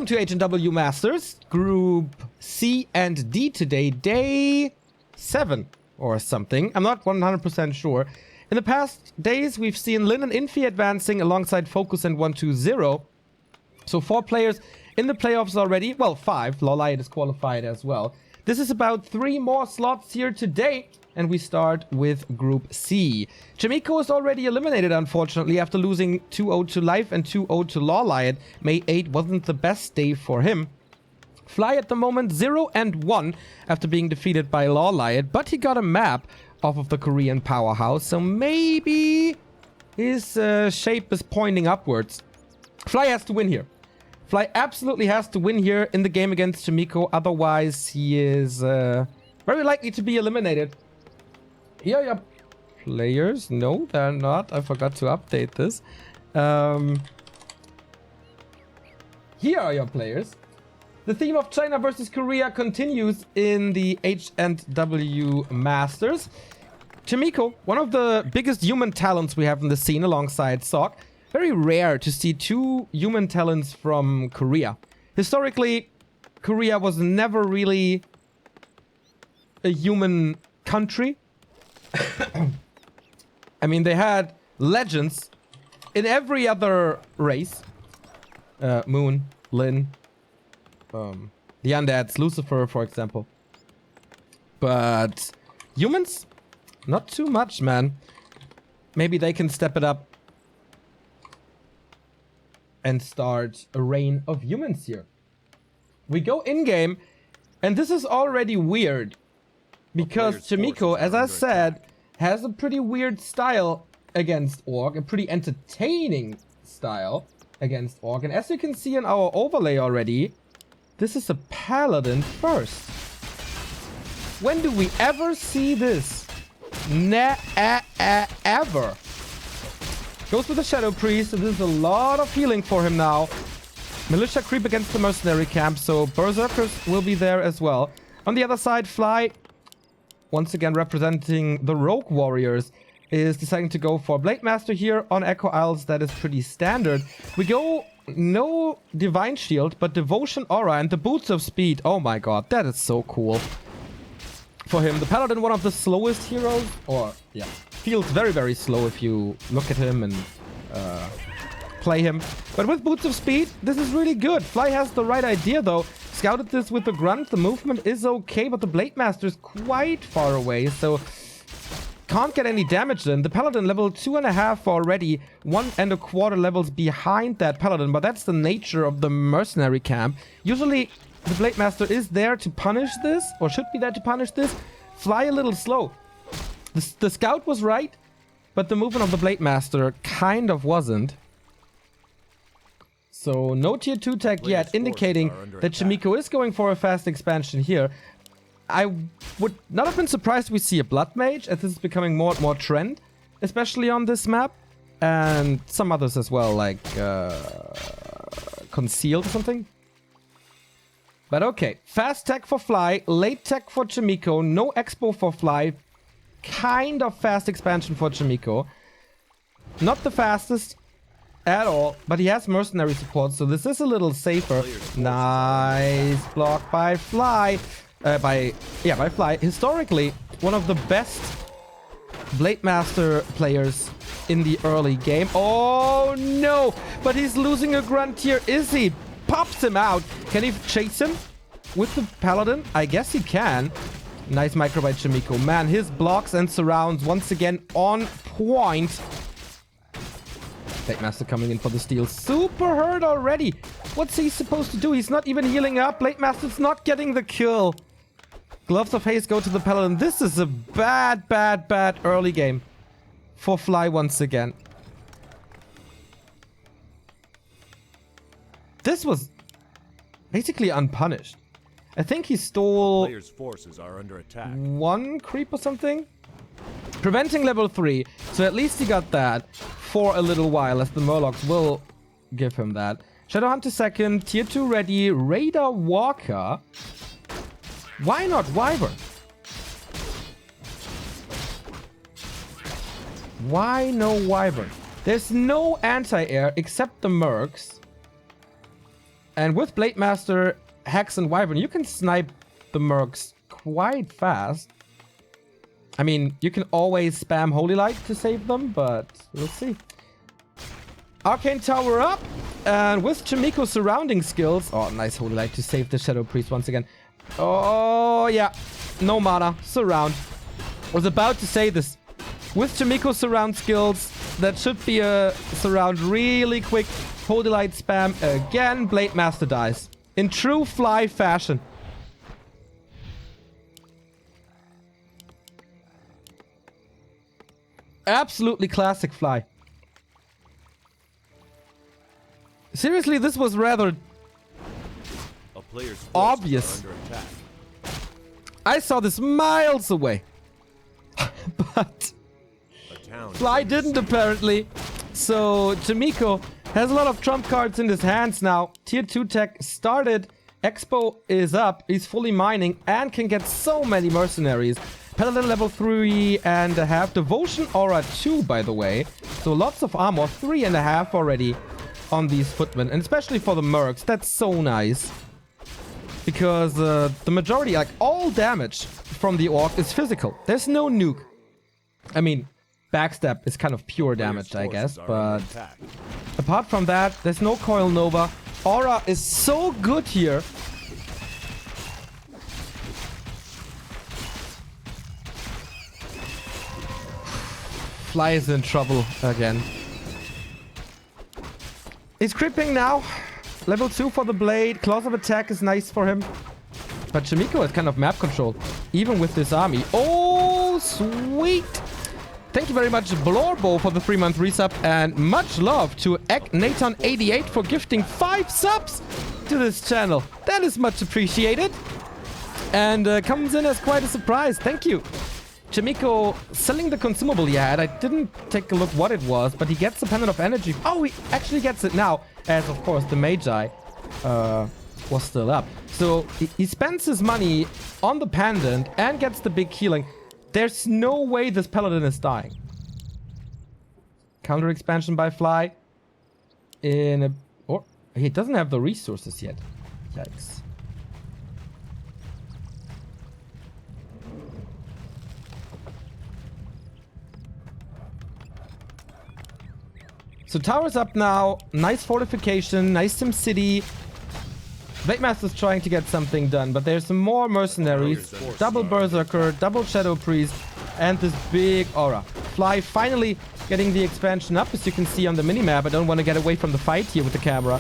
Welcome to H&W Masters, Group C and D today, day 7 or something. I'm not 100% sure. In the past days, we've seen Lin and Infi advancing alongside Focus and 120. So 4 players in the playoffs already. Well, 5. Lawlight is qualified as well. This is about 3 more slots here today. And we start with Group C. Chaemiko is already eliminated, unfortunately, after losing 2-0 to Life and 2-0 to Lawlight. May 8 wasn't the best day for him. Fly at the moment 0-1 after being defeated by Lawlight, but he got a map off of the Korean powerhouse, so maybe his shape is pointing upwards. Fly has to win here. Fly absolutely has to win here in the game against Chaemiko, otherwise he is very likely to be eliminated. Here are your players. No, they're not. I forgot to update this. Here are your players. The theme of China versus Korea continues in the H&W Masters. Chaemiko, one of the biggest human talents we have in the scene alongside Sok. Very rare to see 2 human talents from Korea. Historically, Korea was never really a human country. I mean, they had legends in every other race. Moon, Lin, the Undeads, Lucifer, for example. But humans? Not too much, man. Maybe they can step it up and start a reign of humans here. We go in-game, and this is already weird. Because Chaemiko, as I said, has a pretty weird style against Orc, a pretty entertaining style against Orc. And as you can see in our overlay already, this is a Paladin first. When do we ever see this? Ever. Goes with the Shadow Priest, and this is a lot of healing for him now. Militia creep against the mercenary camp, so Berserkers will be there as well. On the other side, Fly, once again representing the Rogue Warriors, is deciding to go for Blade Master here on Echo Isles. That is pretty standard. We go no Divine Shield, but Devotion Aura and the Boots of Speed. Oh my god, that is so cool. For him, the Paladin, one of the slowest heroes, or yeah, feels very, very slow if you look at him and play him. But with Boots of Speed, this is really good. Fly has the right idea though. Scouted this with the Grunt. The movement is okay, but the Blade Master is quite far away, so can't get any damage in. The Paladin level 2.5 already, 1.25 levels behind that Paladin, but that's the nature of the mercenary camp. Usually the Blade Master is there to punish this, or should be there to punish this. Fly a little slow. The scout was right, but the movement of the Blade Master kind of wasn't. So no tier 2 tech yet, indicating that Chaemiko is going for a fast expansion here. I would not have been surprised we see a Blood Mage, as this is becoming more and more trend, especially on this map. And some others as well, like Concealed or something. But okay, fast tech for Fly, late tech for Chaemiko, no Expo for Fly. Kind of fast expansion for Chaemiko. Not the fastest at all, but he has mercenary support, so this is a little safer. Nice block by Fly. By Fly. Historically, one of the best Blade Master players in the early game. Oh no! But he's losing a Grunt here, is he? Pops him out. Can he chase him with the Paladin? I guess he can. Nice micro by Chaemiko. Man, his blocks and surrounds once again on point. Blade Master coming in for the steal. Super hurt already. What's he supposed to do? He's not even healing up. Blade Master's not getting the kill. Gloves of Haste go to the Paladin. This is a bad early game for Fly once again. This was basically unpunished. I think he stole players' forces are under attack. 1 creep or something. Preventing level 3. So at least he got that for a little while, as the Murlocs will give him that. Shadowhunter second, tier 2 ready, Raider Walker. Why not Wyvern? Why no Wyvern? There's no anti-air except the Mercs. And with Blade Master, Hex, and Wyvern, you can snipe the mercs quite fast. I mean, you can always spam Holy Light to save them, but we'll see. Arcane Tower up, and with Chaemiko surrounding skills... Oh, nice Holy Light to save the Shadow Priest once again. Oh, yeah. No mana. Surround. I was about to say this. With Chaemiko surround skills, that should be a surround really quick. Holy Light spam again. Blade Master dies. In true Fly fashion. Absolutely classic Fly. Seriously, this was rather A player's obvious. forces are under attack. I saw this miles away. But A town Fly didn't apparently. So Chaemiko has a lot of trump cards in his hands now. Tier 2 tech started. Expo is up. He's fully mining and can get so many mercenaries. Paladin level 3.5. Devotion Aura 2, by the way. So lots of armor. 3.5 already on these footmen. And especially for the mercs. That's so nice. Because the majority, like all damage from the orc is physical. There's no nuke. I mean, backstab is kind of pure damage, I guess. But apart from that, there's no Coil Nova. Aura is so good here. Fly is in trouble again. He's creeping now. Level 2 for the blade. Claws of attack is nice for him. But Chaemiko has kind of map control, even with this army. Oh, sweet. Thank you very much, Blorbo, for the 3-month resub. And much love to Nathan88 for gifting 5 subs to this channel. That is much appreciated. And comes in as quite a surprise. Thank you. Chaemiko selling the consumable he had. I didn't take a look what it was, but he gets the Pendant of Energy. Oh, he actually gets it now. As, of course, the Magi was still up. So he spends his money on the Pendant and gets the big healing. There's no way this Paladin is dying. Counter expansion by Fly. Or he doesn't have the resources yet. Yikes. So tower's up now. Nice fortification. Nice Sim City. Blade Master's trying to get something done, but there's some more mercenaries. Double Berserker, double Shadow Priest, and this big aura. Fly finally getting the expansion up, as you can see on the minimap. I don't want to get away from the fight here with the camera.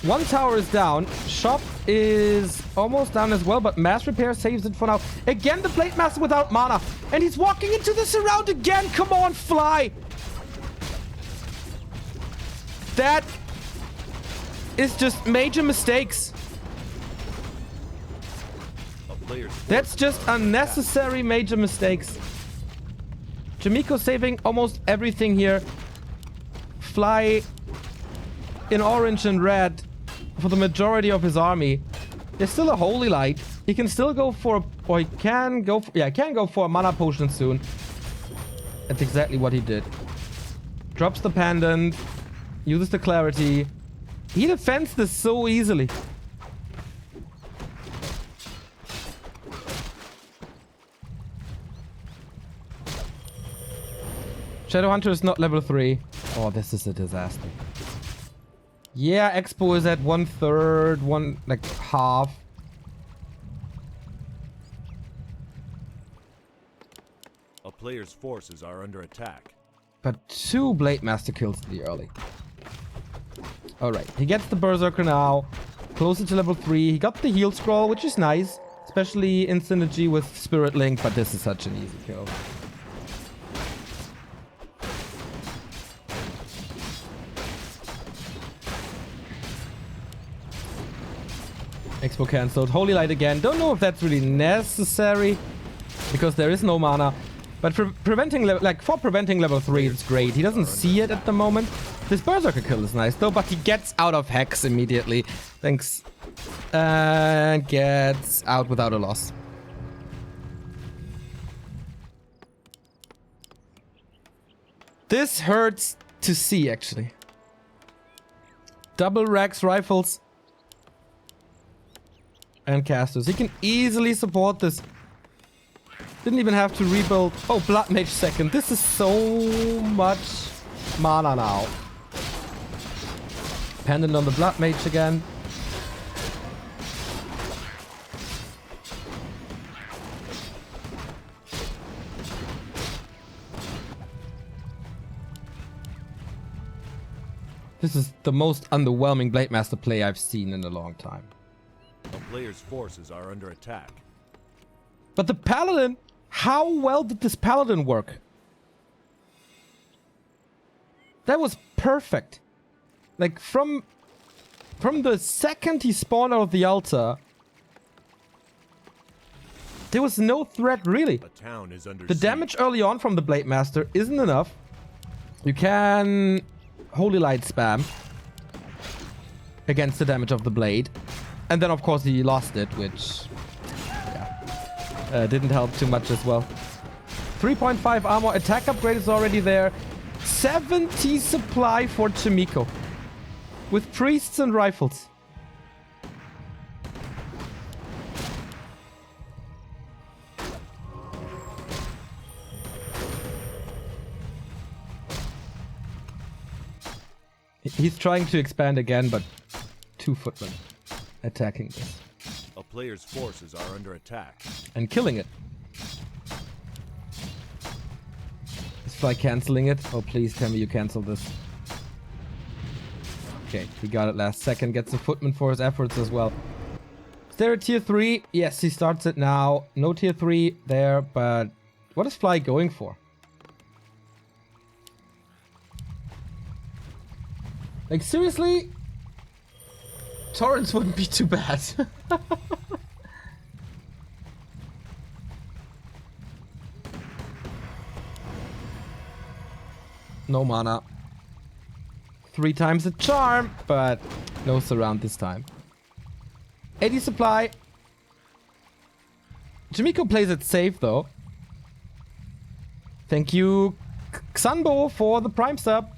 One tower is down. Shop is almost down as well, but Mass Repair saves it for now. Again, the Blade Master without mana. And he's walking into the surround again. Come on, Fly. That is just major mistakes. That's just unnecessary major mistakes. Chaemiko saving almost everything here. Fly in orange and red for the majority of his army. There's still a Holy Light. He can still go for, or he can go for, yeah, he can go for a mana potion soon. That's exactly what he did. Drops the Pendant. Uses the Clarity. He defends this so easily. Shadowhunter is not level 3. Oh, this is a disaster. Yeah, Expo is at 1/3, like half. A player's forces are under attack. But 2 Blade Master kills in the early. Alright, he gets the Berserker now. Closer to level 3. He got the heal scroll, which is nice. Especially in synergy with Spirit Link, but this is such an easy kill. Expo cancelled. Holy Light again. Don't know if that's really necessary, because there is no mana. But for preventing level 3, it's great. He doesn't see it at the moment. This Berserker kill is nice though, but he gets out of Hex immediately. Thanks. And gets out without a loss. This hurts to see, actually. double racks rifles and casters. He can easily support this. Didn't even have to rebuild. Oh, Blood Mage second. This is so much mana now. Pendant on the Blood Mage again. This is the most underwhelming Blade Master play I've seen in a long time. A player's forces are under attack. But the Paladin, how well did this Paladin work? That was perfect. Like from the second he spawned out of the altar, there was no threat really. A town is under The siege. damage early on from the Blade Master isn't enough. You can Holy Light spam against the damage of the blade. And then of course he lost it, which didn't help too much as well. 3.5 armor, attack upgrade is already there. 70 supply for Chaemiko. With priests and rifles. He's trying to expand again, but 2 footmen attacking this. A player's forces are under attack. And killing it. Is Fly canceling it? Oh, please tell me you cancel this. Okay, he got it last second. Gets a footman for his efforts as well. Is there a tier 3? Yes, he starts it now. No tier 3 there, but what is Fly going for? Like, seriously? Torrents wouldn't be too bad. No mana. 3 times the charm, but no surround this time. 80 supply. Chaemiko plays it safe, though. Thank you, Xanbo, for the Prime sub.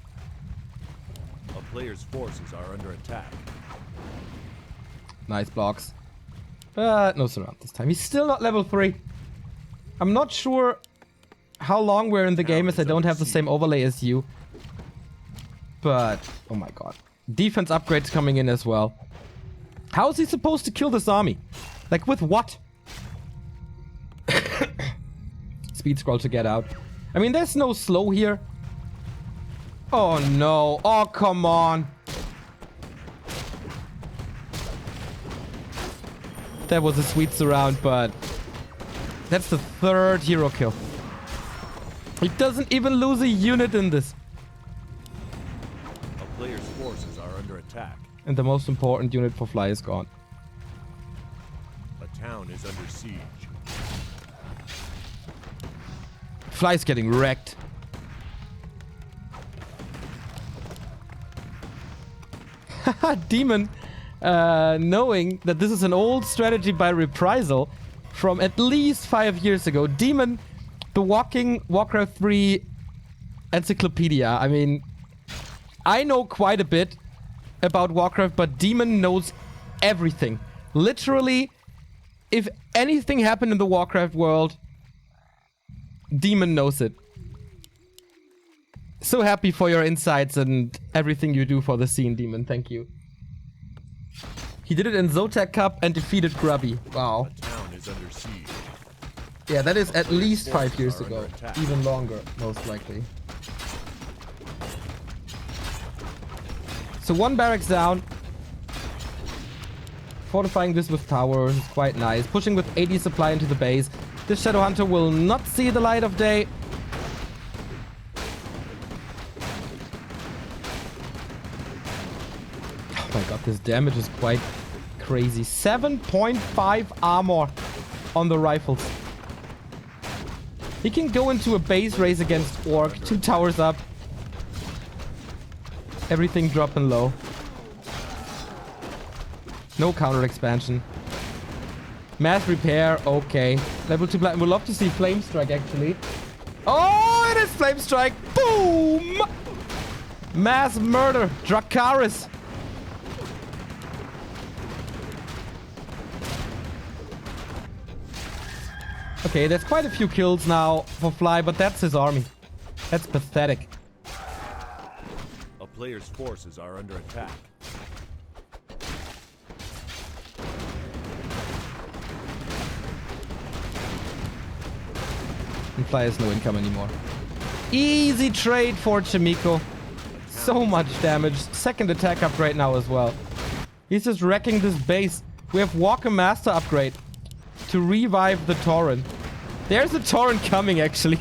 A player's forces are under attack. Nice blocks. But no surround this time. He's still not level 3. I'm not sure how long we're in the game as I don't have the same overlay as you. But, oh my god. Defense upgrades coming in as well. How is he supposed to kill this army? Like, with what? Speed scroll to get out. I mean, there's no slow here. Oh no. Oh, come on. That was a sweet surround, but that's the 3rd hero kill. He doesn't even lose a unit in this. A player's forces are under attack. And the most important unit for Fly is gone. A town is under siege. Fly's getting wrecked. Demon, knowing that this is an old strategy by Reprisal from at least 5 years ago. Demon, the walking Warcraft 3 encyclopedia. I mean, I know quite a bit about Warcraft, but Demon knows everything. Literally, if anything happened in the Warcraft world, Demon knows it. So happy for your insights and everything you do for the scene, Demon. Thank you. He did it in Zotac Cup and defeated Grubby. Wow. A town is under siege. Yeah, that is at least 5 Forces years are ago. under attack. Even longer, most likely. So 1 barracks down. Fortifying this with towers is quite nice. Pushing with 80 supply into the base. This Shadowhunter will not see the light of day. Oh my god, this damage is quite crazy. 7.5 armor on the rifles. He can go into a base race against Orc. 2 towers up. Everything dropping low. No counter expansion. Mass repair, okay. Level 2 platinum. We'd love to see Flame Strike, actually. Oh, it is Flame Strike. Boom! Mass murder. Dracaris. Okay, there's quite a few kills now for Fly, but that's his army. That's pathetic. A player's forces are under attack. And Fly has no income anymore. Easy trade for Chaemiko. So much damage. Second attack upgrade now as well. He's just wrecking this base. We have Walker Master upgrade to revive the Torrent. There's a Torrent coming, actually.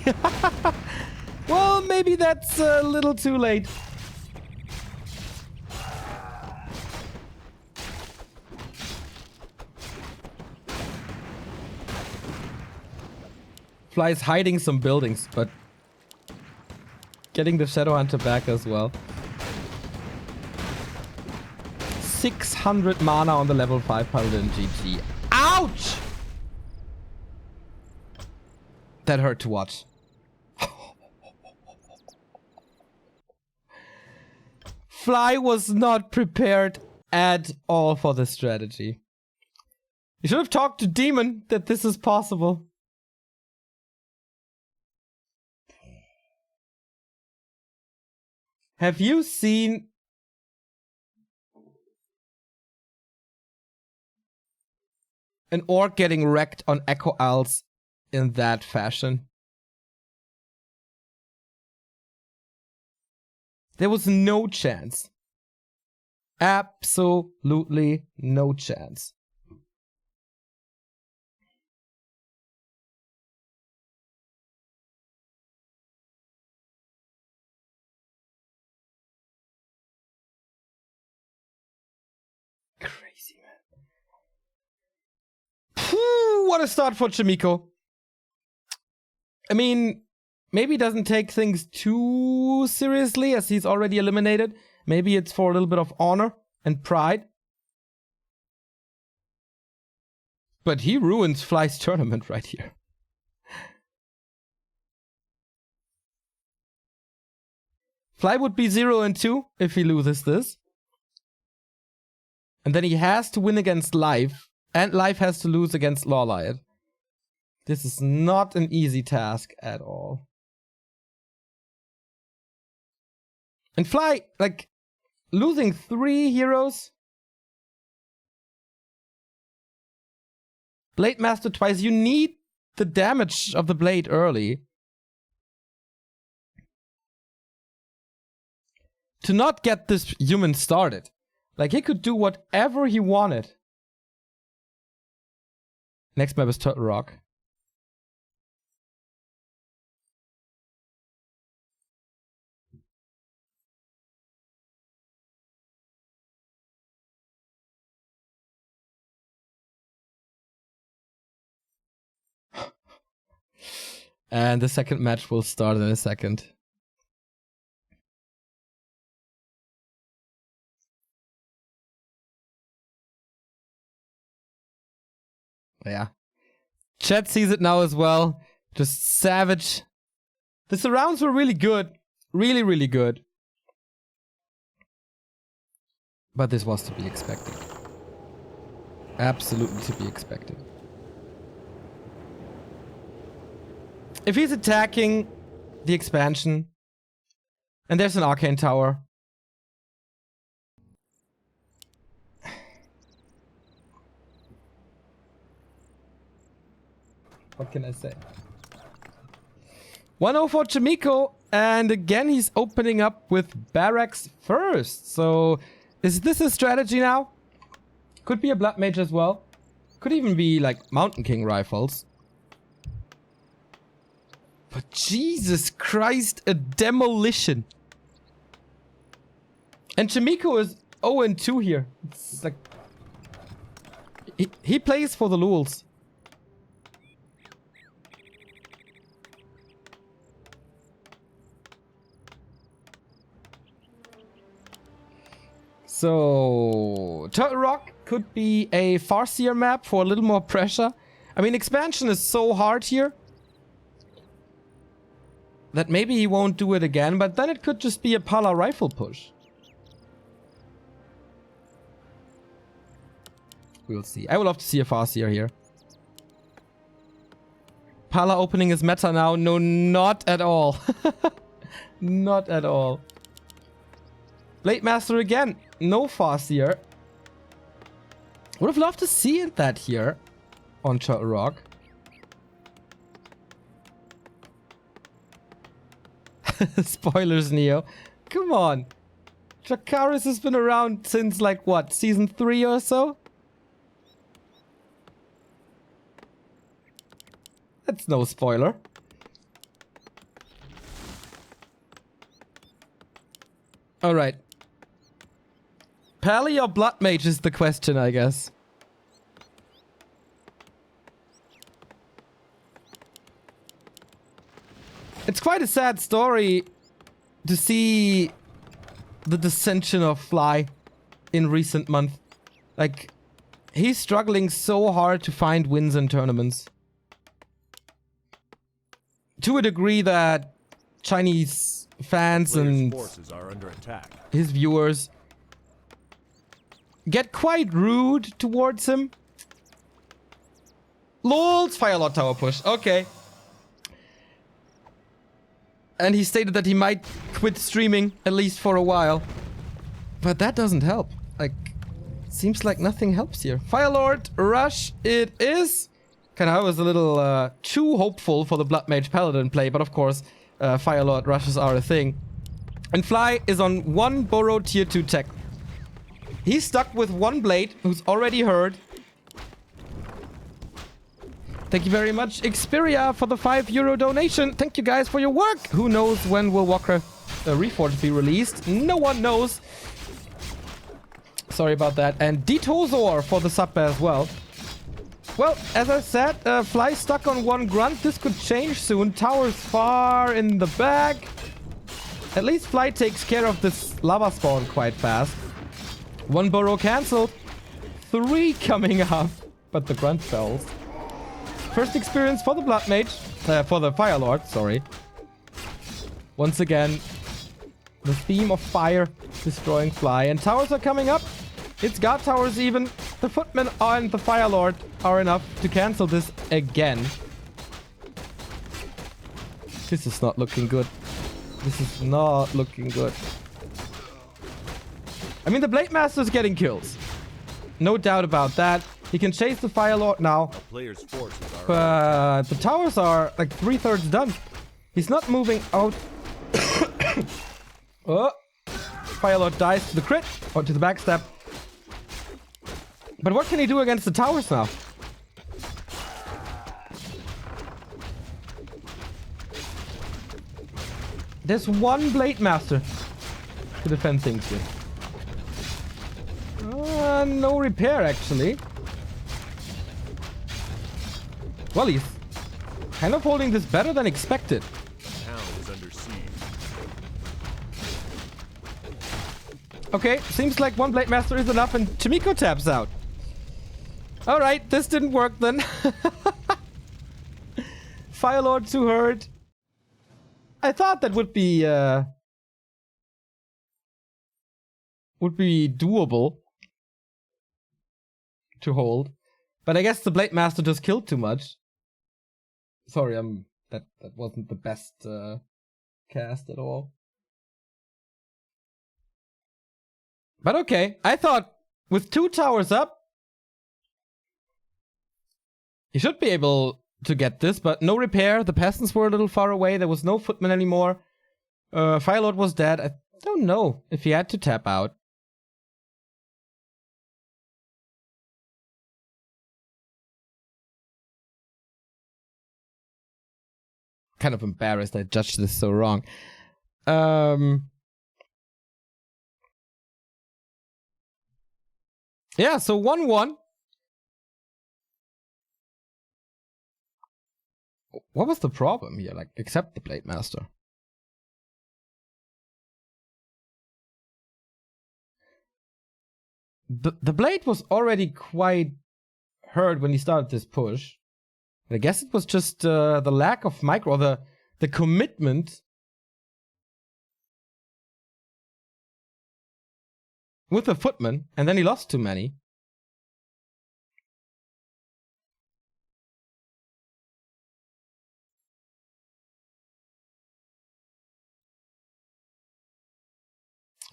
Well, maybe that's a little too late. Fly's hiding some buildings, but getting the Shadow Hunter back as well. 600 mana on the level 5 Paladin GG. Ouch! That hurt to watch. Fly was not prepared at all for this strategy. You should have talked to Demon that this is possible. Have you seen an orc getting wrecked on Echo Isles in that fashion? There was no chance. Absolutely no chance. Crazy, man. Phew, what a start for Chaemiko. I mean, maybe he doesn't take things too seriously as he's already eliminated. Maybe it's for a little bit of honor and pride. But he ruins Fly's tournament right here. Fly would be 0-2 if he loses this. And then he has to win against Life. And Life has to lose against Lawliot. This is not an easy task at all. And Fly, like, losing 3 heroes. Blade Master twice. You need the damage of the blade early. To not get this human started. Like, he could do whatever he wanted. Next map is Turtle Rock. And the second match will start in a second. Yeah. Chat sees it now as well. Just savage. The surrounds were really good. Really, really good. But this was to be expected. Absolutely to be expected. If he's attacking the expansion, and there's an arcane tower. What can I say? 1-0 for Chaemiko, and again he's opening up with barracks first. So is this a strategy now? Could be a Blood Mage as well. Could even be like Mountain King rifles. But Jesus Christ, a demolition. And Chaemiko is 0-2 here. It's like he plays for the lulz. So, Turtle Rock could be a Farseer map for a little more pressure. I mean, expansion is so hard here that maybe he won't do it again, but then it could just be a Pala rifle push. We'll see. I would love to see a Farseer here. Pala opening is meta now. No, not at all. Not at all. Blade Master again. No fast here. Would have loved to see it that here on Turtle Rock. Spoilers, Neo. Come on. Dracarys has been around since like what, season 3 or so? That's no spoiler. Alright. Pally or Blood Mage is the question, I guess. It's quite a sad story to see the dissension of Fly in recent months. Like, he's struggling so hard to find wins in tournaments. To a degree that Chinese fans and forces are under attack. His viewers get quite rude towards him. LOL's Firelord tower push. Okay. And he stated that he might quit streaming, at least for a while. But that doesn't help. Like, seems like nothing helps here. Firelord Rush it is. Kinda, I was a little too hopeful for the Blood Mage Paladin play, but of course, Firelord Rushes are a thing. And Fly is on 1 Burrow tier 2 tech. He's stuck with 1 blade, who's already hurt. Thank you very much, Xperia, for the €5 donation. Thank you guys for your work. Who knows when will Warcraft Reforged be released? No one knows. Sorry about that. And Detozor for the sub as well. Well, as I said, Fly stuck on 1 grunt. This could change soon. Tower's far in the back. At least Fly takes care of this lava spawn quite fast. 1 burrow cancelled. 3 coming up. But the grunt fails. First experience for the Blood Mage. For the Firelord, sorry. Once again, the theme of fire destroying Fly. And towers are coming up. It's guard towers even. The Footman and the Firelord are enough to cancel this again. This is not looking good. This is not looking good. I mean, the Blade Master is getting kills. No doubt about that. He can chase the Firelord now. Player's forces are But the towers are like 3/3 done. He's not moving out. Oh. Firelord dies to the crit or to the backstab. But what can he do against the towers now? There's 1 Blade Master to defend things with. No repair, actually. Well, he's kind of holding this better than expected. town is under siege. Okay, seems like 1 Blade Master is enough and Chaemiko taps out. Alright, this didn't work then. Firelord too hurt. I thought that would be doable to hold. But I guess the Blade Master just killed too much. Sorry, that wasn't the best cast at all. But okay, I thought with 2 towers up, he should be able to get this, but no repair. The peasants were a little far away. There was no footman anymore. Firelord was dead. I don't know if he had to tap out. Kind of embarrassed I judged this so wrong. Yeah, so 1-1. What was the problem here? Like, except the Blade Master. The blade was already quite hurt when he started this push. I guess it was just the lack of micro, the commitment with the footman, and then he lost too many.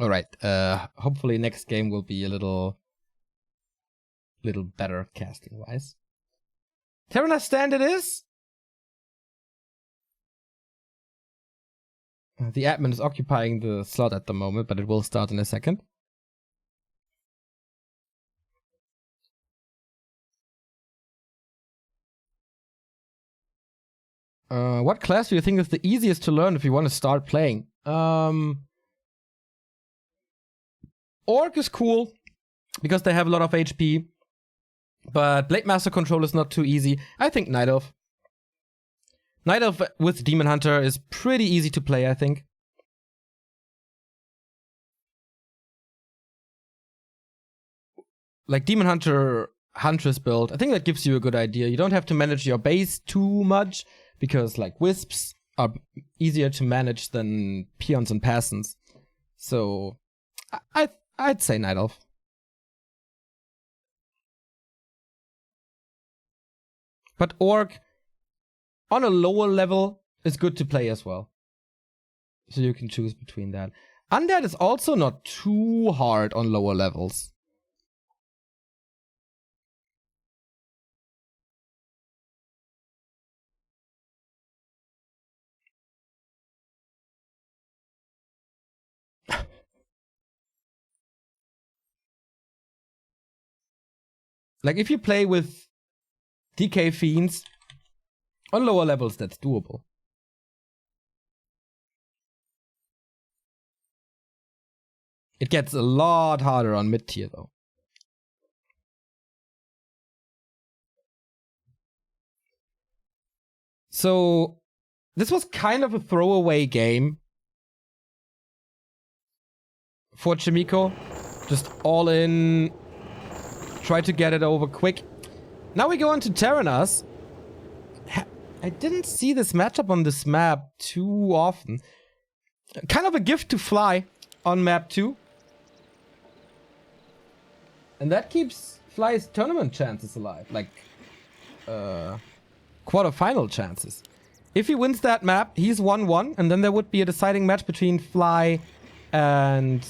Alright, hopefully next game will be a little better casting-wise. Terranas stand it is! The admin is occupying the slot at the moment, but it will start in a second. What class do you think is the easiest to learn if you want to start playing? ORC is cool, because they have a lot of HP. But Blade Master control is not too easy. I think Night Elf. Night Elf with Demon Hunter is pretty easy to play, I think. Like Demon Hunter Huntress build, I think that gives you a good idea. You don't have to manage your base too much, because like Wisps are easier to manage than Peons and Peasants. So I'd say Night Elf. But Orc, on a lower level, is good to play as well. So you can choose between that. Undead is also not too hard on lower levels. Like if you play with DK Fiends, on lower levels that's doable. It gets a lot harder on mid tier though. So this was kind of a throwaway game for Chaemiko. Just all in, try to get it over quick. Now we go on to Terranas. I didn't see this matchup on this map too often. Kind of a gift to Fly on map 2. And that keeps Fly's tournament chances alive. Like, quarterfinal chances. If he wins that map, he's 1-1. And then there would be a deciding match between Fly and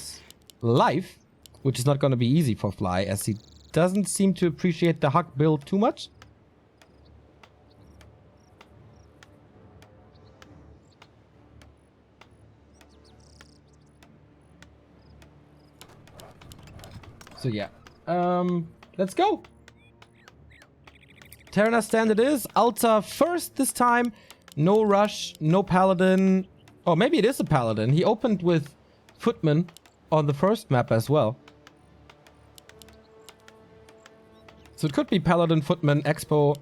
Life. Which is not going to be easy for Fly, as he doesn't seem to appreciate the Huck build too much. So yeah, let's go. Terranas stand it is. Alta first this time. No rush, no paladin. Oh, maybe it is a paladin. He opened with Footman on the first map as well. So it could be Paladin, Footman, Expo.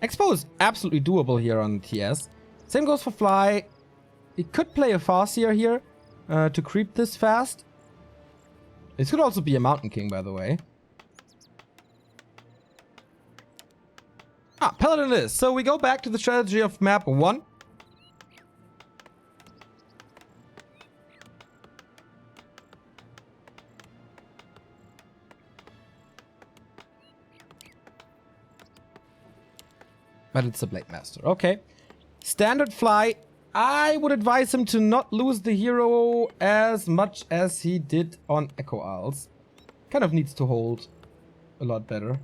Expo is absolutely doable here on TS. Same goes for Fly. He could play a Farseer here to creep this fast. This could also be a Mountain King, by the way. Ah, Paladin it is. So we go back to the strategy of map 1. But it's a Blade Master. Okay. Standard Fly. I would advise him to not lose the hero as much as he did on Echo Isles. Kind of needs to hold a lot better.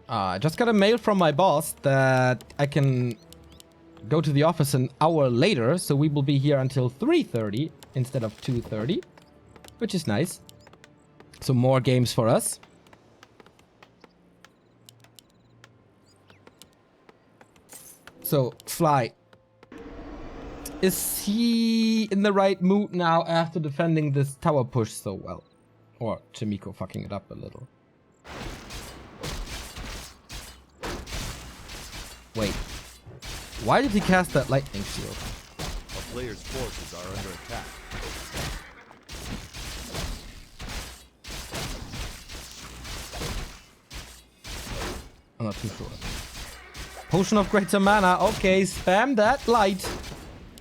I just got a mail from my boss that I can go to the office an hour later, so we will be here until 3:30 instead of 2:30, which is nice. So more games for us. So, Fly. Is he in the right mood now after defending this tower push so well? Or Chaemiko fucking it up a little? Wait. Why did he cast that lightning shield? A player's forces are under attack. I'm not too sure. Potion of Greater Mana. Okay, spam that light.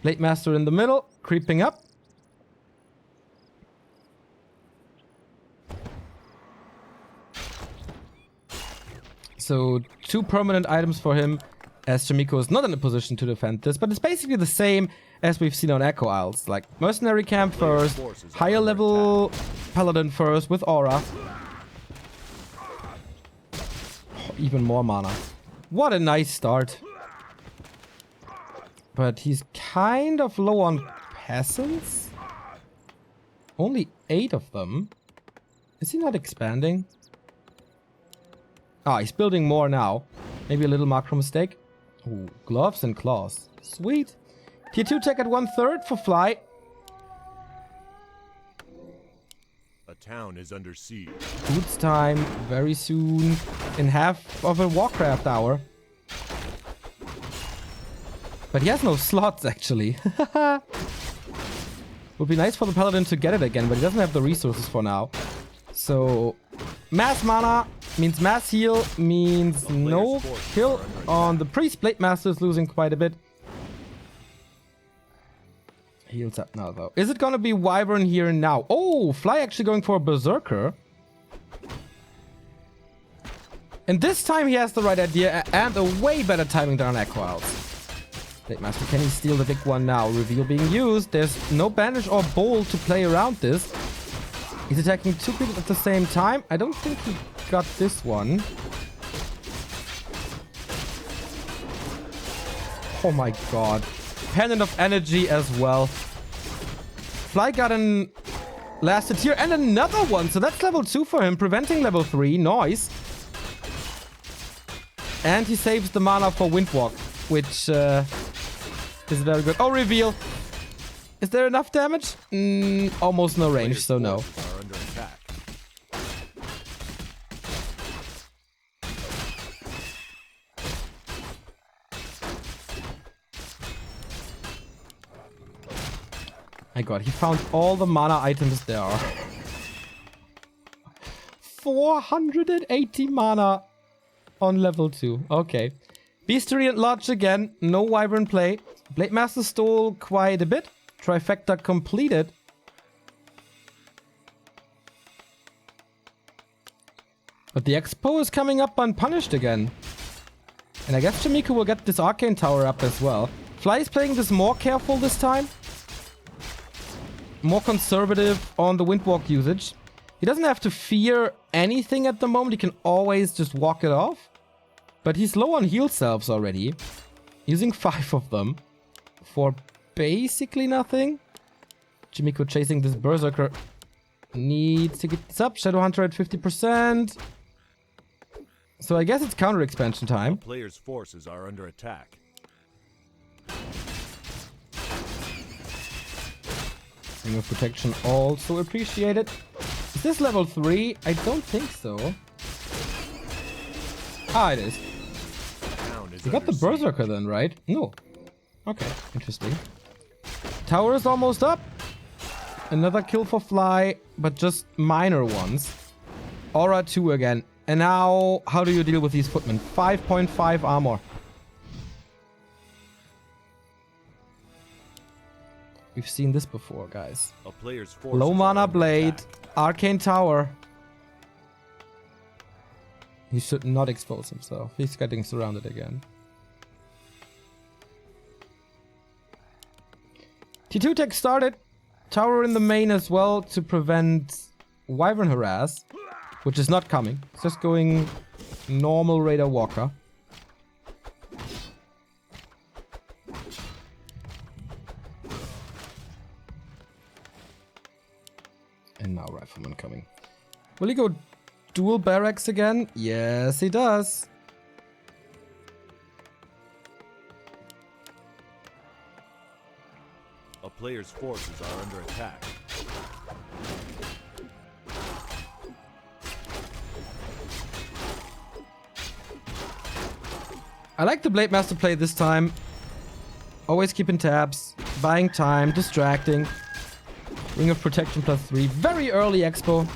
Blade Master in the middle, creeping up. So 2 permanent items for him, as Chaemiko is not in a position to defend this, but it's basically the same as we've seen on Echo Isles. Like, Mercenary Camp first, higher level Paladin first with Aura. Oh, even more mana. What a nice start. But he's kind of low on peasants. Only 8 of them. Is he not expanding? Ah, he's building more now. Maybe a little macro mistake. Ooh, gloves and claws. Sweet. Tier 2 tech at 1/3 for Fly. A town is under siege. Boots time very soon. In half of a Warcraft hour. But he has no slots, actually. Would be nice for the Paladin to get it again, but he doesn't have the resources for now. So, mass mana means mass heal, means no kill on the Priest. Blade Master is losing quite a bit. Heals up now, though. Is it gonna be Wyvern here now? Oh, Fly actually going for a Berserker. And this time he has the right idea and a way better timing than on Echo Isles. Blade Master, can he steal the big one now? Reveal being used. There's no bandage or bowl to play around this. He's attacking 2 people at the same time. I don't think he got this one. Oh my god. Pendant of Energy as well. Fly got an lasted here and another one. So that's level 2 for him, preventing level 3. Nice. And he saves the mana for Windwalk, which is very good. Oh, reveal. Is there enough damage? Almost no range, so no. Are under attack. My god, he found all the mana items there are. 480 mana on level 2. Okay. Beastery and Lodge again. No Wyvern play. Blade Master stole quite a bit. Trifecta completed. But the Expo is coming up unpunished again. And I guess Chaemiko will get this Arcane Tower up as well. Fly is playing this more careful this time. More conservative on the Windwalk usage. He doesn't have to fear anything at the moment. He can always just walk it off. But he's low on heal selves already. Using 5 of them. For basically nothing. Chaemiko chasing this Berserker. Needs to get this up. Shadow Hunter at 50%. So I guess it's counter expansion time. Players' forces are under attack. Ring of Protection also appreciated. Is this level 3? I don't think so. Ah, it is. You got the Berserker then, right? No. Okay, interesting. Tower is almost up. Another kill for Fly, but just minor ones. Aura 2 again. And now, how do you deal with these footmen? 5.5 armor. We've seen this before, guys. A player's Low mana blade, Arcane Tower. He should not expose himself. He's getting surrounded again. T2 tech started. Tower in the main as well to prevent Wyvern harass. Which is not coming. It's just going normal Raider Walker. And now Rifleman coming. Will he go dual barracks again? Yes, he does. A player's forces are under attack. I like the Blade Master play this time. Always keeping tabs, buying time, distracting. Ring of Protection +3. Very early Expo.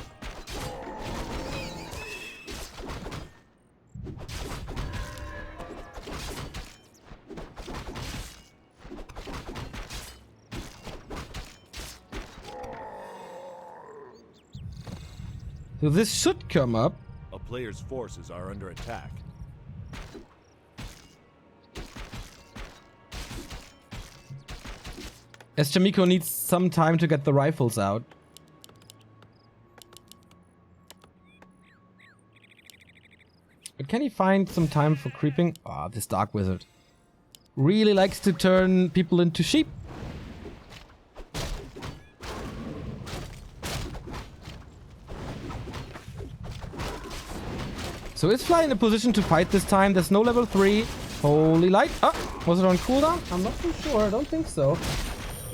So this should come up. A player's forces are under attack. As Chaemiko needs some time to get the rifles out. But can he find some time for creeping? Ah, this Dark Wizard really likes to turn people into sheep. So is Fly in a position to fight this time? There's no level 3. Holy light. Oh, was it on cooldown? I'm not too sure. I don't think so.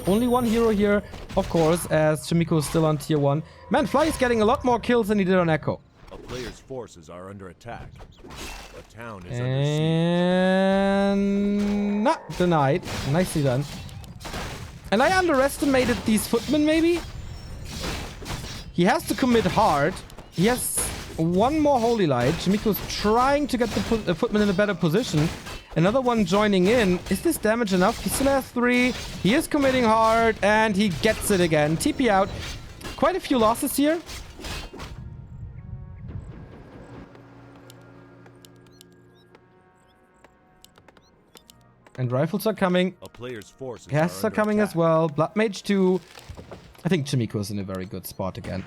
Only one hero here, of course, as Chaemiko is still on tier 1. Man, Fly is getting a lot more kills than he did on Echo. A player's forces are under attack. A town is under siege. And not denied. Nicely done. And I underestimated these footmen, maybe? He has to commit hard. He has one more Holy Light. Chaemiko's trying to get the footman in a better position. Another one joining in. Is this damage enough? He still has 3. He is committing hard, and he gets it again. TP out. Quite a few losses here. And rifles are coming. A player's forces Casts are coming as well. Blood Mage 2. I think Chaemiko is in a very good spot again.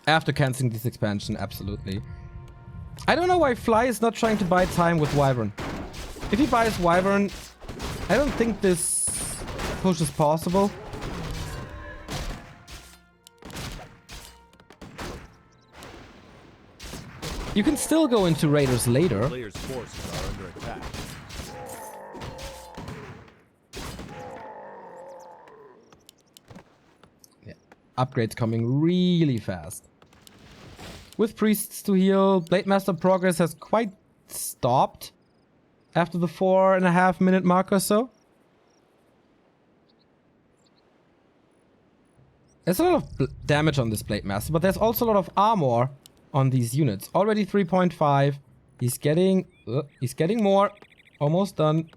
After cancelling this expansion, absolutely. I don't know why Fly is not trying to buy time with Wyvern. If he buys Wyvern, I don't think this push is possible. You can still go into Raiders later. Players' forces are under attack. Yeah. Upgrades coming really fast. With priests to heal, Blade Master progress has quite stopped after the 4.5 minute mark or so. There's a lot of damage on this Blade Master, but there's also a lot of armor on these units. Already 3.5. He's getting more. Almost done.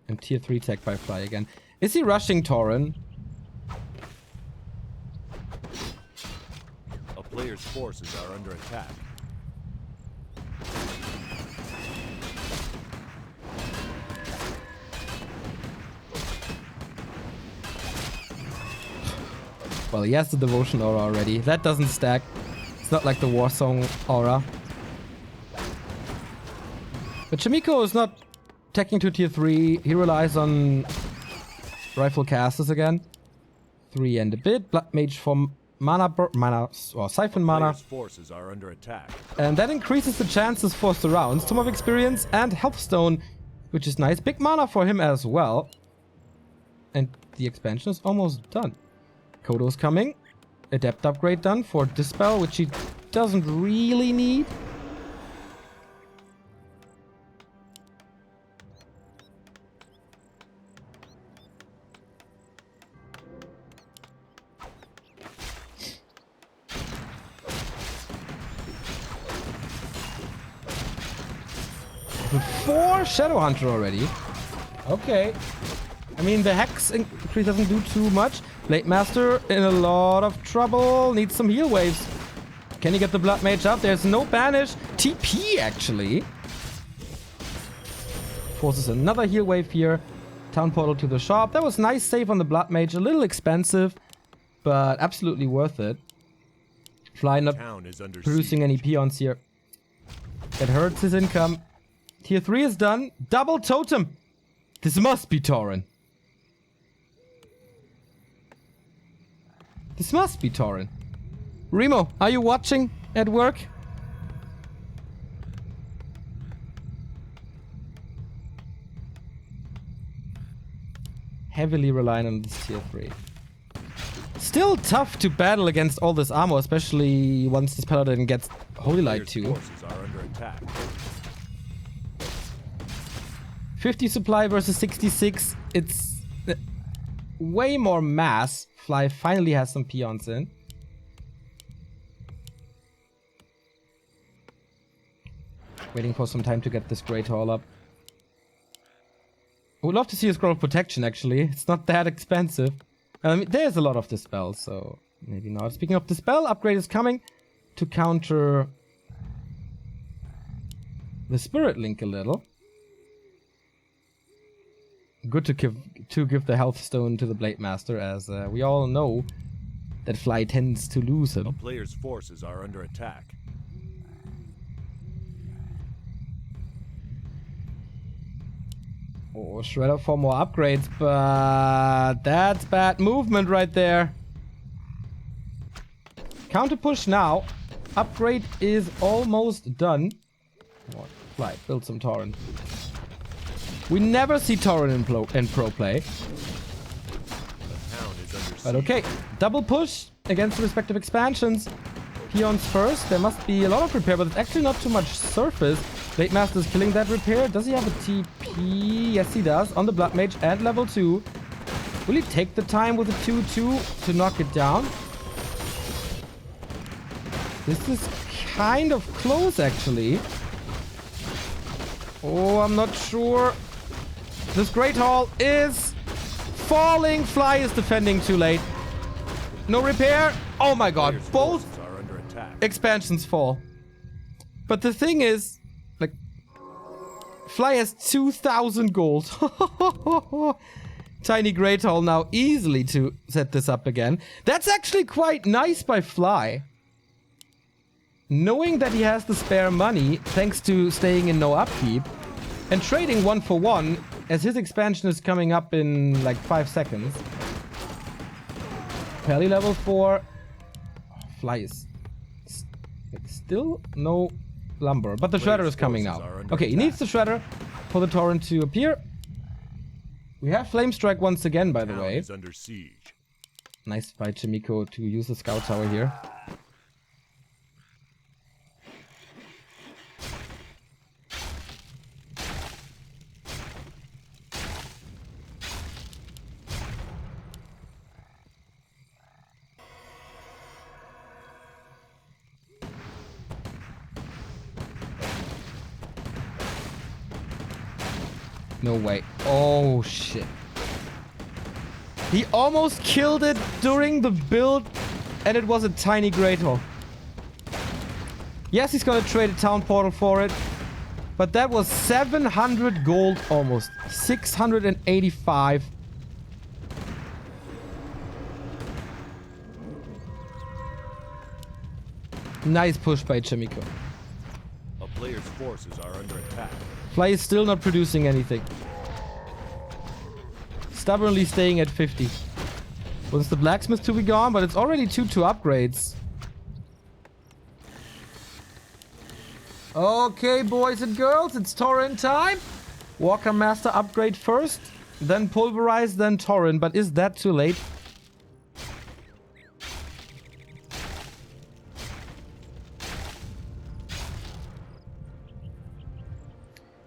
And tier 3 tech by Fly again. Is he rushing Tauren? A player's forces are under attack. Well, he has the Devotion Aura already. That doesn't stack. It's not like the War Song Aura. But Chaemiko is not teching to tier 3. He relies on Rifle Casters again. 3 and a bit. Blood Mage for Siphon mana. Forces are under attack. And that increases the chances for surrounds. Tome of Experience and Health Stone, which is nice. Big mana for him as well. And the expansion is almost done. Kodo's coming. Adept upgrade done for Dispel, which he doesn't really need. Four Shadowhunter already. Okay. I mean, the Hex increase doesn't do too much. Blade Master in a lot of trouble. Needs some heal waves. Can he get the Blood Mage up? There's no banish. TP, actually. Forces another heal wave here. Town portal to the shop. That was nice save on the Blood Mage. A little expensive, but absolutely worth it. Fly not producing any peons here. It hurts his income. Tier 3 is done. Double totem. This must be Tauren. This must be Tauren. Remo, are you watching at work? Heavily relying on this tier 3. Still tough to battle against all this armor, especially once this paladin gets Holy Light too. 50 supply versus 66. It's way more mass. Fly finally has some peons in. Waiting for some time to get this Great Hall up. I would love to see a Scroll of Protection, actually. It's not that expensive. I mean, there's a lot of Dispel, so maybe not. Speaking of Dispel, upgrade is coming to counter the Spirit Link a little. Good to give the Health Stone to the Blade Master, as we all know that Fly tends to lose A him. player's forces are under attack. Oh, Shredder for more upgrades, but that's bad movement right there. Counter push now. Upgrade is almost done. Oh, Fly, build some Torrent. We never see Torrent in pro play. The town is under siege. But okay, double push against the respective expansions. Peons first. There must be a lot of repair, but it's actually not too much surface. Blade Master is killing that repair. Does he have a TP? Yes, he does. On the Blood Mage and level 2. Will he take the time with a 2-2 to knock it down? This is kind of close, actually. Oh, I'm not sure. This Great Hall is falling. Fly is defending too late. No repair. Oh my god. Players' Both forces are under attack. expansions fall. But the thing is, like, Fly has 2,000 gold. Tiny Great Hall now easily to set this up again. That's actually quite nice by Fly. Knowing that he has the spare money, thanks to staying in no upkeep, and trading 1 for 1, as his expansion is coming up in like 5 seconds. Pally level 4. Fly is still no lumber, but the Shredder is coming now. Okay, he needs the Shredder for the Torrent to appear. We have Flame Strike once again, by the Town way. is under siege. Nice by Chaemiko to use the Scout Tower here. No way. Oh, shit. He almost killed it during the build, and it was a tiny Great Hall. Yes, he's gonna trade a Town Portal for it, but that was 700 gold almost. 685. Nice push by Chaemiko. A player's forces are under attack. Fly is still not producing anything. Stubbornly staying at 50. Wants the blacksmith to be gone, but it's already 2-2 upgrades. Okay, boys and girls, it's Torrent time. Walker Master upgrade first, then Pulverize, then Torrent. But is that too late?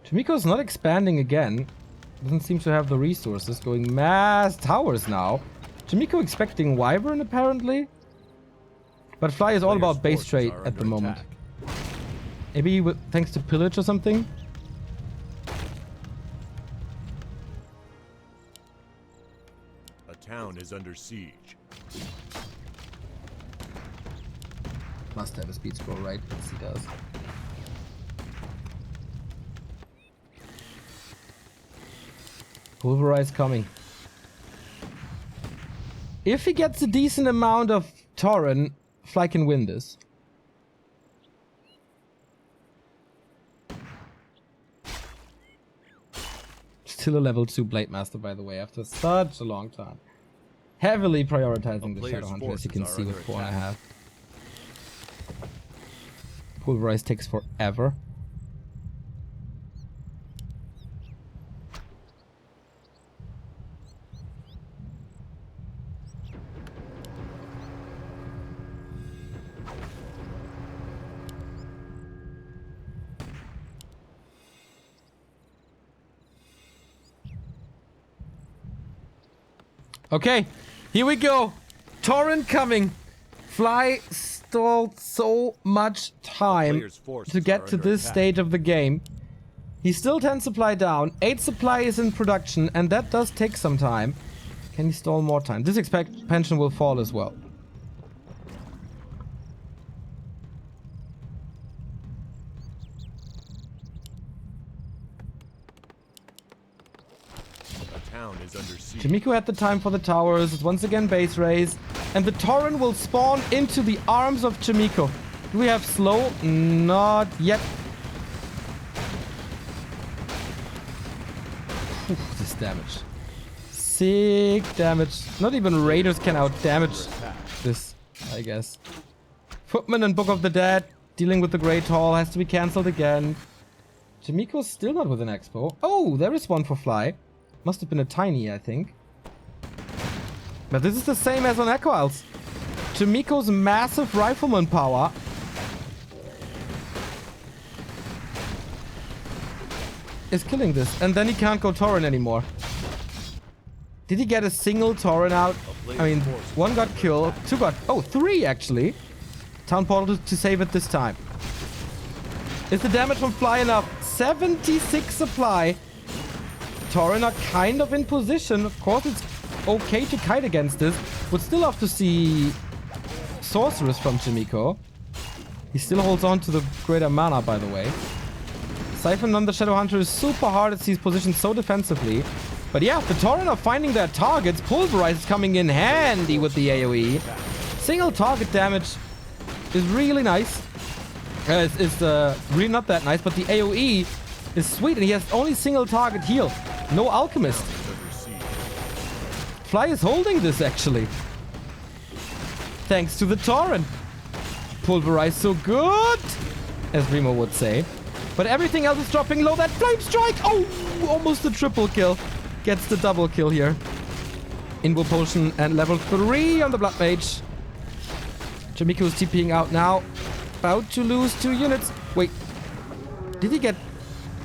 Chaemiko's not expanding again. Doesn't seem to have the resources. Going mass towers now. Chaemiko expecting Wyvern apparently. But Fly is all about base trade at the moment. Maybe thanks to pillage or something. A town is under siege. Must have a speed scroll, right? Yes, he does. Pulverize coming. If he gets a decent amount of Torrent, Fly can win this. Still a level 2 Blade Master, by the way, after such a long time. Heavily prioritizing the Shadow Hunter, as you can see with 4.5. Pulverize takes forever. Okay, here we go. Torrent coming. Fly stalled so much time to get to this stage of the game. He's still 10 supply down. 8 supply is in production, and that does take some time. Can he stall more time? This expansion will fall as well. town is under siege. Chaemiko had the time for the towers. It's once again base race. And the Torrent will spawn into the arms of Chaemiko. Do we have slow? Not yet. Whew, this damage. Sick damage. Not even Raiders can out-damage this, I guess. Footman and Book of the Dead dealing with the Great Hall has to be cancelled again. Chaemiko's still not with an expo. Oh, there is one for Fly. Must have been a tiny, I think. But this is the same as on Echo Isles. Chaemiko's massive rifleman power is killing this. And then he can't go Torrent anymore. Did he get a single Torrent out? I mean, one got killed, two got... Oh, three actually. Town Portal to save it this time. Is the damage from Fly enough? 76 supply. Torrent are kind of in position. Of course, it's okay to kite against this. Would still love to see Sorceress from Chaemiko. He still holds on to the greater mana, by the way. Siphon on the Shadowhunter is super hard as he's positioned so defensively. But yeah, the Torrent are finding their targets. Pulverize is coming in handy with the AoE. Single target damage is really nice. It's really not that nice, but the AoE is sweet, and he has only single target heal. No Alchemist. Fly is holding this, actually. Thanks to the Torrent. Pulverize so good, as Remo would say. But everything else is dropping low. That Flame Strike! Oh, almost a triple kill. Gets the double kill here. Invo Potion and level 3 on the Blood Mage. Chaemiko is TPing out now. About to lose 2 units. Wait. Did he get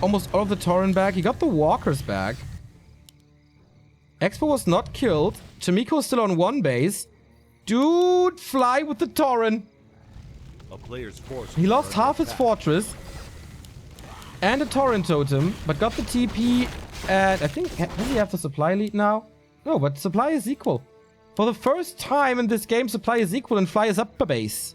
almost all of the Torrent back? He got the Walkers back. Expo was not killed. Chaemiko is still on 1 base. Dude, Fly with the Torrent. A player's force. He lost half his fortress. And a Torrent totem. But got the TP. And I think... Does he have the supply lead now? No, but supply is equal. For the first time in this game, supply is equal and Fly is up a base.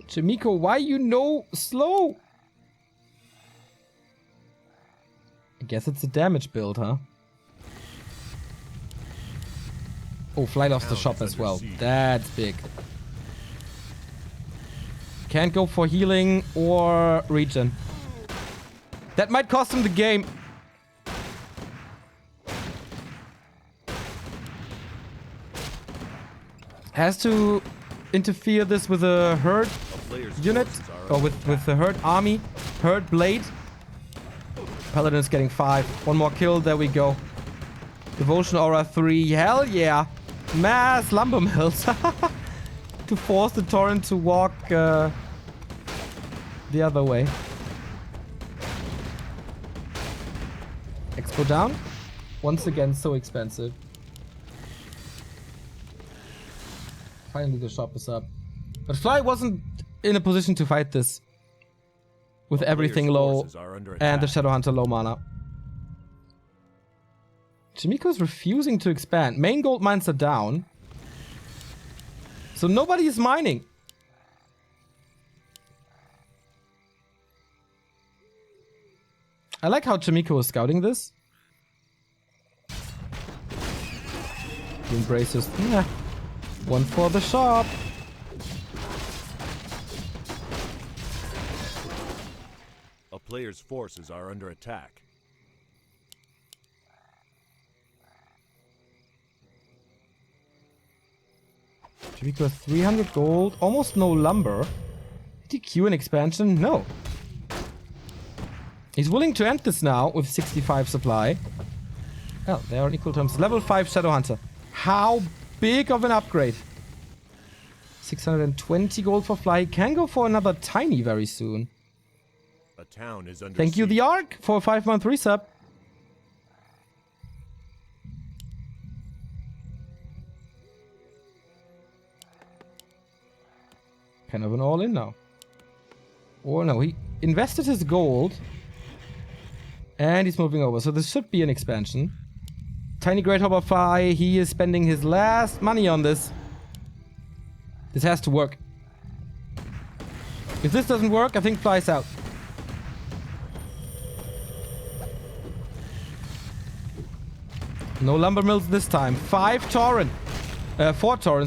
Chaemiko, why you no slow? I guess it's a damage build, huh? Oh, Fly lost the shop as well. That's big. Can't go for healing or regen. That might cost him the game. Has to interfere this with a herd unit. Or with the herd army. Herd blade. Paladin is getting 5. One more kill. There we go. Devotion Aura 3. Hell yeah. Mass lumber mills. To force the Torrent to walk the other way. Expo down. Once again, so expensive. Finally, the shop is up. But Fly wasn't in a position to fight this. With everything low and the Shadowhunter low mana. Chaemiko's refusing to expand. Main gold mines are down. So nobody is mining. I like how Chaemiko is scouting this. The Embracers. Yeah. One for the shop. A player's forces are under attack. Chaemiko has 300 gold, almost no lumber. Did he queue an expansion? No. He's willing to end this now with 65 supply. Oh, they are on equal terms. Level 5 Shadowhunter. How big of an upgrade? 620 gold for Fly. He can go for another tiny very soon. A town is under Thank you, siege. the Ark, for a 5-month resub. Kind of an all-in now. Or no, he invested his gold. And he's moving over. So this should be an expansion. Tiny Great Hopper Fly. He is spending his last money on this. This has to work. If this doesn't work, I think Fly's out. No lumber mills this time. 4 Torrent,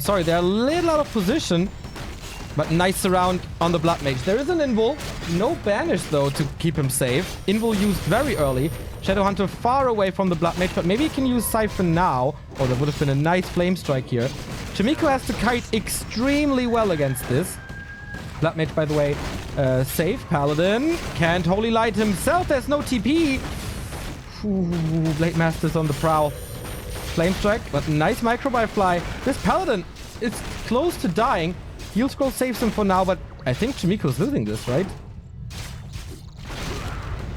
sorry. They're a little out of position. But nice surround on the Blood Mage. There is an Invul. No banish, though, to keep him safe. Invul used very early. Shadowhunter far away from the Blood Mage, but maybe he can use Siphon now. Oh, that would have been a nice Flame Strike here. Chaemiko has to kite extremely well against this. Blood Mage, by the way, safe. Paladin can't Holy Light himself. There's no TP. Ooh, Blade Master's on the prowl. Flame Strike, but nice micro by Fly. This Paladin is close to dying. Heal Scroll saves him for now, but I think Chaemiko's losing this, right?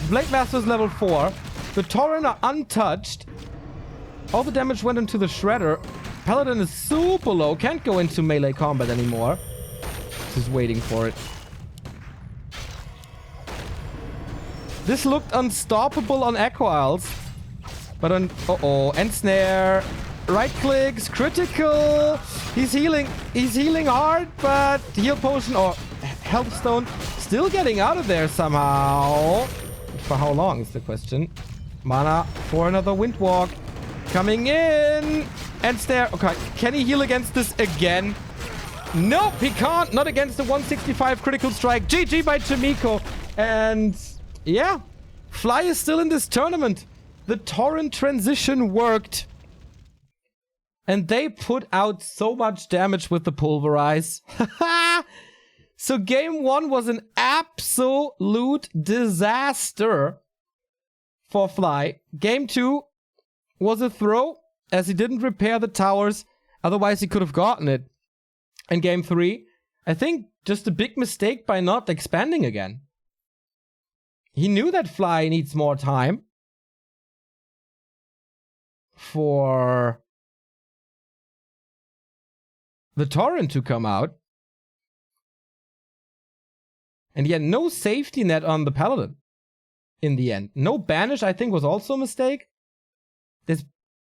Blade Master's level 4. The Torrent are untouched. All the damage went into the Shredder. Paladin is super low. Can't go into melee combat anymore. Just waiting for it. This looked unstoppable on Echo Isles. But on... Uh-oh. End Snare. Right clicks. Critical. He's healing. He's healing hard, but heal potion or health stone still getting out of there somehow. For how long is the question. Mana for another Windwalk. Coming in. End Snare. Okay. Can he heal against this again? Nope, he can't. Not against the 165 critical strike. GG by Chaemiko. And yeah, Fly is still in this tournament. The Torrent transition worked. And they put out so much damage with the Pulverize. So game 1 was an absolute disaster for Fly. Game 2 was a throw, as he didn't repair the towers. Otherwise, he could have gotten it. And game 3, I think just a big mistake by not expanding again. He knew that Fly needs more time for the Torrent to come out. And he had no safety net on the Paladin in the end. No banish, I think, was also a mistake. There's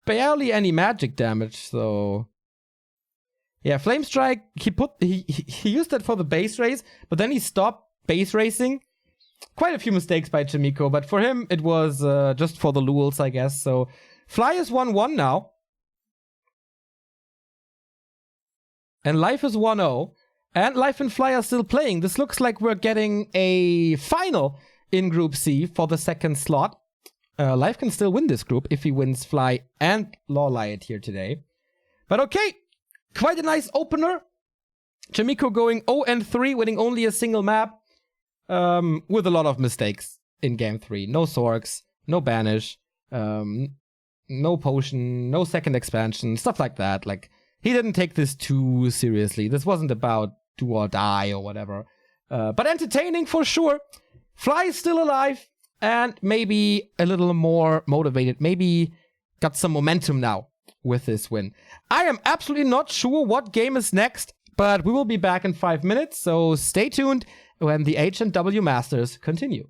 barely any magic damage, so... Yeah, Flame Strike, he used that for the base race, but then he stopped base racing. Quite a few mistakes by Chaemiko, but for him, it was just for the lulz, I guess. So, Fly is 1-1 now. And Life is 1-0. And Life and Fly are still playing. This looks like we're getting a final in Group C for the second slot. Life can still win this group if he wins Fly and Lawliot here today. But okay, quite a nice opener. Chaemiko going 0-3, winning only a single map. With a lot of mistakes in game 3. No Sorks, no Banish, no Potion, no second expansion, stuff like that. Like, he didn't take this too seriously. This wasn't about do or die or whatever. But entertaining for sure. Fly is still alive and maybe a little more motivated. Maybe got some momentum now with this win. I am absolutely not sure what game is next, but we will be back in 5 minutes. So stay tuned when the H&W Masters continue.